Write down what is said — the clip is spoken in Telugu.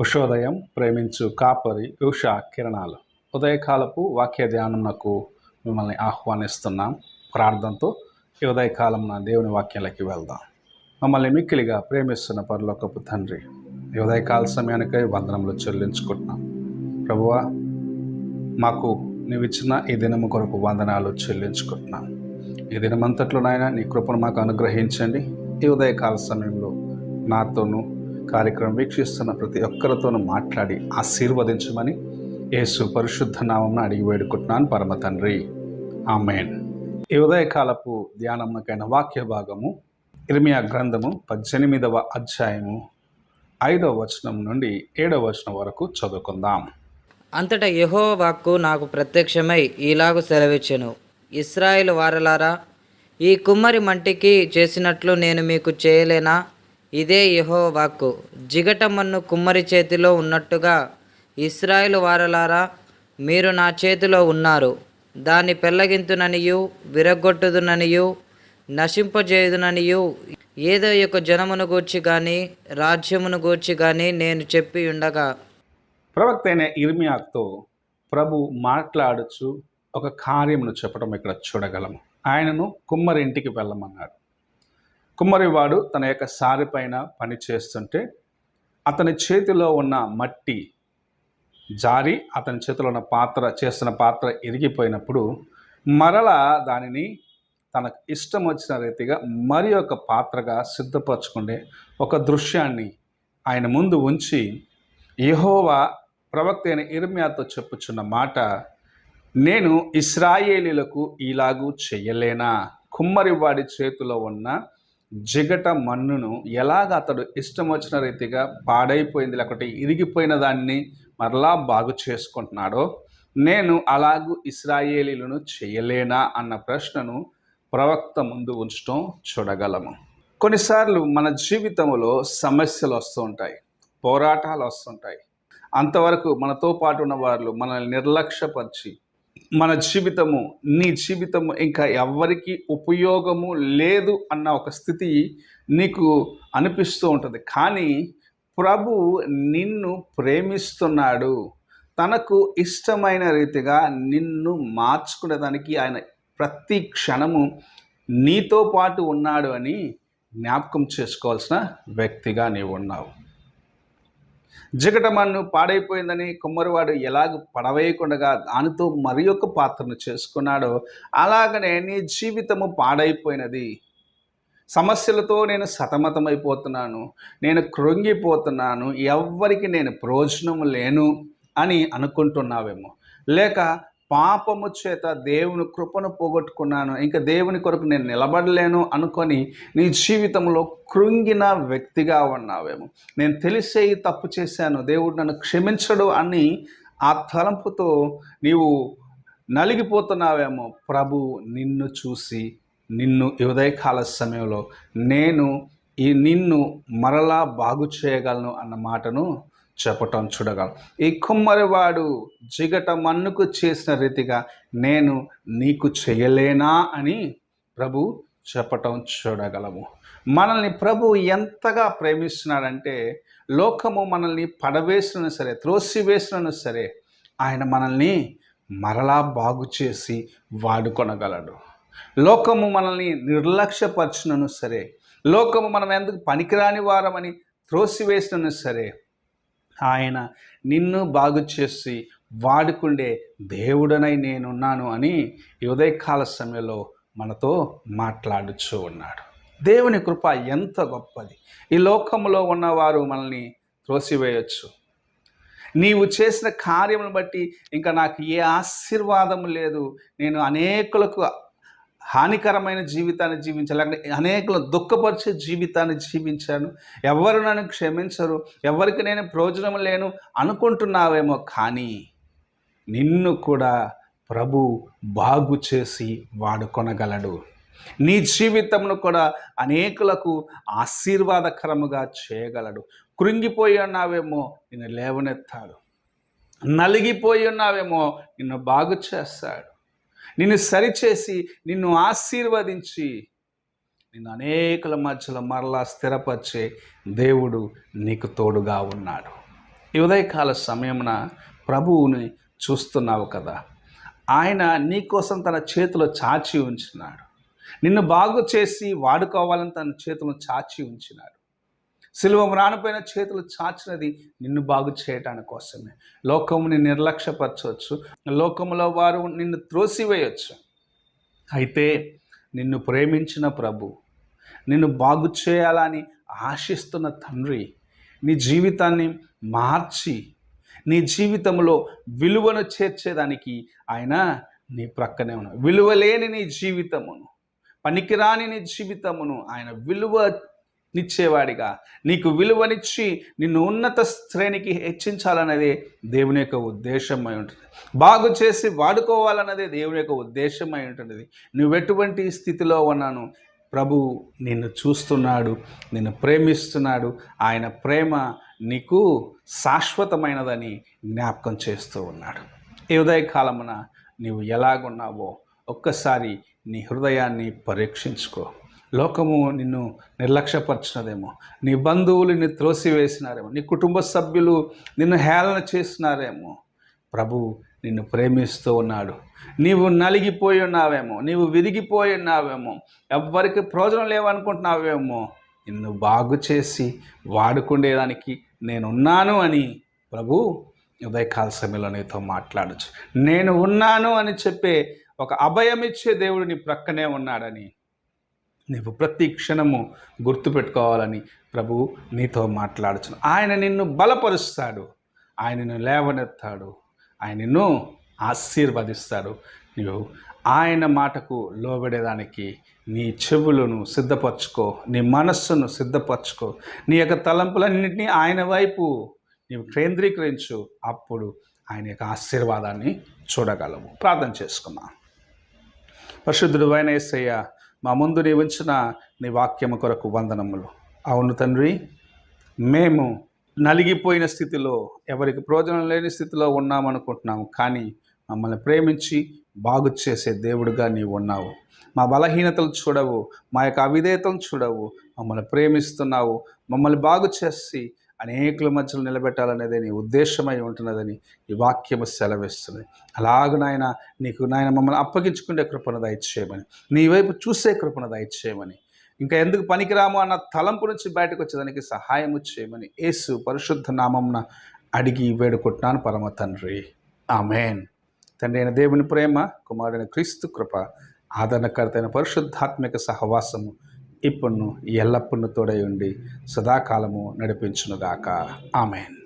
ఉషోదయం ప్రేమించు కాపరి ఉషా కిరణాలు ఉదయకాలపు వాక్య ధ్యానంకు మిమ్మల్ని ఆహ్వానిస్తున్నాం. ప్రార్థనతో ఈ ఉదయకాలం దేవుని వాక్యాలకి వెళ్దాం. మమ్మల్ని మిక్కిలిగా ప్రేమిస్తున్న పరలోకపు తండ్రి, ఈ ఉదయకాల సమయానికై వందనములు చెల్లించుకుంటున్నాం. ప్రభువా, మాకు నీవిచ్చిన ఈ దినము కొరకు వందనాలు చెల్లించుకుంటున్నాం. ఈ దినమంతట్లో నాయన నీ కృపను మాకు అనుగ్రహించండి. ఈ ఉదయకాల సమయంలో నాతోనూ కార్యక్రమం వీక్షిస్తున్న ప్రతి ఒక్కరితోనూ మాట్లాడి ఆశీర్వదించమని యేసు పరిశుద్ధ నామమున అడిగి వేడుకుంటున్నాను పరమ తండ్రి, ఆమేన్. ఈ ఉదయకాలపు ధ్యానమునకైన వాక్య భాగము ఇర్మియా గ్రంథము 18వ అధ్యాయము 5వ వచనం నుండి 7వ వచనం వరకు చదువుకుందాం. అంతటా యెహోవా వాక్కు నాకు ప్రత్యక్షమై ఈలాగు సెలవిచ్చెను, ఇశ్రాయేలు వారలారా, ఈ కుమ్మరి మంటికి చేసినట్లు నేను మీకు చేయలేనా? ఇదే యెహోవా వాక్కు. జిగట మన్ను కుమ్మరి చేతిలో ఉన్నట్టుగా ఇశ్రాయేలు వారలారా, మీరు నా చేతిలో ఉన్నారు. దాన్ని పెళ్లగింతుననియు విరగొట్టుదుననియు నశింపజేయుదుననియు ఏదో ఒక జనమును గూర్చి కానీ రాజ్యమును గూర్చి కానీ నేను చెప్పి ఉండగా, ప్రవక్త అయిన ఇర్మియాతో ప్రభు మాట్లాడుచు ఒక కార్యమును చెప్పడం ఇక్కడ చూడగలము. ఆయనను కుమ్మరి ఇంటికి వెళ్ళమన్నాడు. కుమ్మరివాడు తన యొక్క సారి పైన పని చేస్తుంటే అతని చేతిలో ఉన్న మట్టి జారి అతని చేతిలో ఉన్న చేస్తున్న పాత్ర ఇరిగిపోయినప్పుడు మరలా దానిని తనకు ఇష్టం వచ్చిన రీతిగా మరి ఒక పాత్రగా సిద్ధపరచుకునే ఒక దృశ్యాన్ని ఆయన ముందు ఉంచి యెహోవా ప్రవక్త అయిన ఇర్మియాతో చెప్పుచున్న మాట, నేను ఇశ్రాయేలీలకు ఇలాగూ చెయ్యలేనా? కుమ్మరివాడి చేతిలో ఉన్న జిగట మన్నును ఎలాగ అతడు ఇష్టం వచ్చిన రీతిగా పాడైపోయింది లేకపోతే ఇరిగిపోయిన దాన్ని మరలా బాగు చేసుకుంటున్నాడో, నేను అలాగూ ఇశ్రాయేలీలను చేయలేనా అన్న ప్రశ్నను ప్రవక్త ముందు ఉంచడం చూడగలము. కొన్నిసార్లు మన జీవితంలో సమస్యలు వస్తూ ఉంటాయి, పోరాటాలు వస్తుంటాయి. అంతవరకు మనతో పాటు ఉన్న వాళ్ళు మనల్ని నిర్లక్ష్యపరిచి నీ జీవితము ఇంకా ఎవ్వరికి ఉపయోగము లేదు అన్న ఒక స్థితి నీకు అనిపిస్తూ ఉంటుంది. కానీ ప్రభు నిన్ను ప్రేమిస్తున్నాడు. తనకు ఇష్టమైన రీతిగా నిన్ను మార్చుకునేదానికి ఆయన ప్రతి క్షణము నీతో పాటు ఉన్నాడు అని జ్ఞాపకం చేసుకోవాల్సిన వ్యక్తిగా నీవు ఉన్నావు. జిగట మన్ను పాడైపోయిందని కుమ్మరివాడు ఎలాగ పడవేయకుండా దానితో మరి ఒక పాత్రను చేసుకున్నాడో, అలాగనే నీ జీవితము పాడైపోయినది. సమస్యలతో నేను సతమతమైపోతున్నాను, నేను కృంగిపోతున్నాను, ఎవ్వరికి నేను ప్రయోజనం లేను అని అనుకుంటున్నావేమో. లేక పాపము చేత దేవుని కృపను పోగొట్టుకున్నాను, ఇంకా దేవుని కొరకు నేను నిలబడలేను అనుకొని నీ జీవితంలో కృంగిన వ్యక్తిగా ఉన్నావేమో. నేను తెలిసే తప్పు చేశాను, దేవుడు నన్ను క్షమించడు అని ఆ తలంపుతో నీవు నలిగిపోతున్నావేమో. ప్రభు నిన్ను చూసి నిన్ను ఉదయకాల సమయంలో నేను నిన్ను మరలా బాగు చేయగలను అన్న మాటను చెప్పటం చూడగలం. ఈ కుమ్మరివాడు జిగట మన్నుకు చేసిన రీతిగా నేను నీకు చేయలేనా అని ప్రభు చెప్పటం చూడగలము. మనల్ని ప్రభు ఎంతగా ప్రేమిస్తున్నాడంటే, లోకము మనల్ని పడవేసినా సరే, త్రోసివేసినా సరే, ఆయన మనల్ని మరలా బాగు చేసి వాడుకొనగలడు. లోకము మనల్ని నిర్లక్ష్యపరచునను సరే, లోకము మనం ఎందుకు పనికిరాని వారమని త్రోసివేసినను సరే, ఆయన నిన్ను బాగు చేసి వాడుకుండే దేవుడనై నేనున్నాను అని ఈ ఉదయకాల సమయంలో మనతో మాట్లాడుచూ ఉన్నాడు. దేవుని కృప ఎంత గొప్పది. ఈ లోకంలో ఉన్నవారు మనల్ని త్రోసివేయచ్చు. నీవు చేసిన కార్యములను బట్టి ఇంకా నాకు ఏ ఆశీర్వాదం లేదు, నేను అనేకులకు హానికరమైన జీవితాన్ని జీవించాను, లేకపోతే అనేకులు దుఃఖపరిచే జీవితాన్ని జీవించాను, ఎవరు నన్ను క్షమించరు, ఎవరికి నేను ప్రయోజనం లేను అనుకుంటున్నావేమో. కానీ నిన్ను కూడా ప్రభు బాగు చేసి వాడుకొనగలడు. నీ జీవితంను కూడా అనేకులకు ఆశీర్వాదకరముగా చేయగలడు. కృంగిపోయి ఉన్నావేమో, నిన్ను లేవనెత్తాడు. నలిగిపోయి ఉన్నావేమో, నిన్ను బాగు చేస్తాడు. నిన్ను సరిచేసి నిన్ను ఆశీర్వదించి నిన్ను అనేకుల మధ్యలో మరలా స్థిరపరిచే దేవుడు నీకు తోడుగా ఉన్నాడు. ఈ ఉదయకాల సమయమున ప్రభువుని చూస్తున్నావు కదా. ఆయన నీకోసం తన చేతిలో చాచి ఉంచినాడు. నిన్ను బాగు చేసి వాడుకోవాలని తన చేతులను చాచి ఉంచినాడు. సిలువ మ్రానుపైన చేతులు చాచినది నిన్ను బాగు చేయటానికి కోసమే. లోకముని నిర్లక్ష్యపరచవచ్చు, లోకములో వారు నిన్ను త్రోసివేయచ్చు. అయితే నిన్ను ప్రేమించిన ప్రభు, నిన్ను బాగు చేయాలని ఆశిస్తున్న తండ్రి నీ జీవితాన్ని మార్చి నీ జీవితంలో విలువను చేర్చేదానికి ఆయన నీ ప్రక్కనే ఉన్నాడు. విలువలేని నీ జీవితమును, పనికిరాని నీ జీవితమును ఆయన విలువనిచ్చేవాడిగా, నీకు విలువనిచ్చి నిన్ను ఉన్నత శ్రేణికి హెచ్చించాలన్నదే దేవుని యొక్క ఉద్దేశమై ఉంటుంది. బాగు చేసి వాడుకోవాలన్నదే దేవుని యొక్క ఉద్దేశమై ఉంటున్నది. నువ్వెటువంటి స్థితిలో ఉన్నాను, ప్రభు నిన్ను చూస్తున్నాడు, నిన్ను ప్రేమిస్తున్నాడు. ఆయన ప్రేమ నీకు శాశ్వతమైనదని జ్ఞాపకం చేస్తూ ఉన్నాడు. ఈ ఉదయకాలమున నీవు ఎలాగున్నావో ఒక్కసారి నీ హృదయాన్ని పరీక్షించుకో. లోకము నిన్ను నిర్లక్ష్యపరిచినదేమో, నీ బంధువులు నిన్ను త్రోసివేసినారేమో, నీ కుటుంబ సభ్యులు నిన్ను హేళన చేసినారేమో. ప్రభు నిన్ను ప్రేమిస్తూ ఉన్నాడు. నీవు నలిగిపోయి ఉన్నావేమో, నీవు విరిగిపోయి ఉన్నావేమో, ఎవ్వరికి ప్రయోజనం లేవనుకుంటున్నావేమో, నిన్ను బాగు చేసి వాడుకునేదానికి నేనున్నాను అని ప్రభు ఉదయకాల సమయంలో నీతో మాట్లాడచ్చు. నేను ఉన్నాను అని చెప్పే ఒక అభయమిచ్చే దేవుడు నీ ప్రక్కనే ఉన్నాడని నీవు ప్రతి క్షణము గుర్తుపెట్టుకోవాలని ప్రభు నీతో మాట్లాడుచును. ఆయన నిన్ను బలపరుస్తాడు, ఆయన నిన్ను లేవనెత్తాడు, ఆయన నిన్ను ఆశీర్వదిస్తాడు. నీవు ఆయన మాటకు లోబడేదానికి నీ చెవులను సిద్ధపరచుకో, నీ మనస్సును సిద్ధపరచుకో, నీ యొక్క తలంపులన్నింటినీ ఆయన వైపు నీవు కేంద్రీకరించు. అప్పుడు ఆయన యొక్క ఆశీర్వాదాన్ని చూడగలవు. ప్రార్థన చేసుకున్నాం. పరిశుద్ధుడు అయిన యేసయ్య, మా ముందు నీ ఉంచిన నీ వాక్యము కొరకు వందనములు. అవును తండ్రి, మేము నలిగిపోయిన స్థితిలో, ఎవరికి ప్రయోజనం లేని స్థితిలో ఉన్నామనుకుంటున్నాము. కానీ మమ్మల్ని ప్రేమించి బాగు చేసే దేవుడిగా నీవు ఉన్నావు. మా బలహీనతలు చూడవు, మా యొక్క అవిధేయతలు చూడవు. మమ్మల్ని ప్రేమిస్తున్నావు, మమ్మల్ని బాగు చేసి అనేకుల మధ్యలో నిలబెట్టాలనేది నీ ఉద్దేశమై ఉంటున్నదని ఈ వాక్యము సెలవిస్తుంది. అలాగ నాయన నీకు నాయన మమ్మల్ని అప్పగించుకునే కృపను దయచేయమని, నీ వైపు చూసే కృపను దయచేయమని, ఇంకా ఎందుకు పనికిరాము అన్న తలంపు నుంచి బయటకు వచ్చేదానికి సహాయము చేయమని యేసు పరిశుద్ధ నామమున అడిగి వేడుకుంటున్నాను పరమ తండ్రి. ఆమేన్. తండ్రి అయిన దేవుని ప్రేమ, కుమారుడైన క్రీస్తు కృప, ఆదరణకర్తైన పరిశుద్ధాత్మిక సహవాసము ఇప్పుడు ఎల్లప్పుడూ తోడై ఉండి సదాకాలము నడిపించునుగాక. ఆమేన్.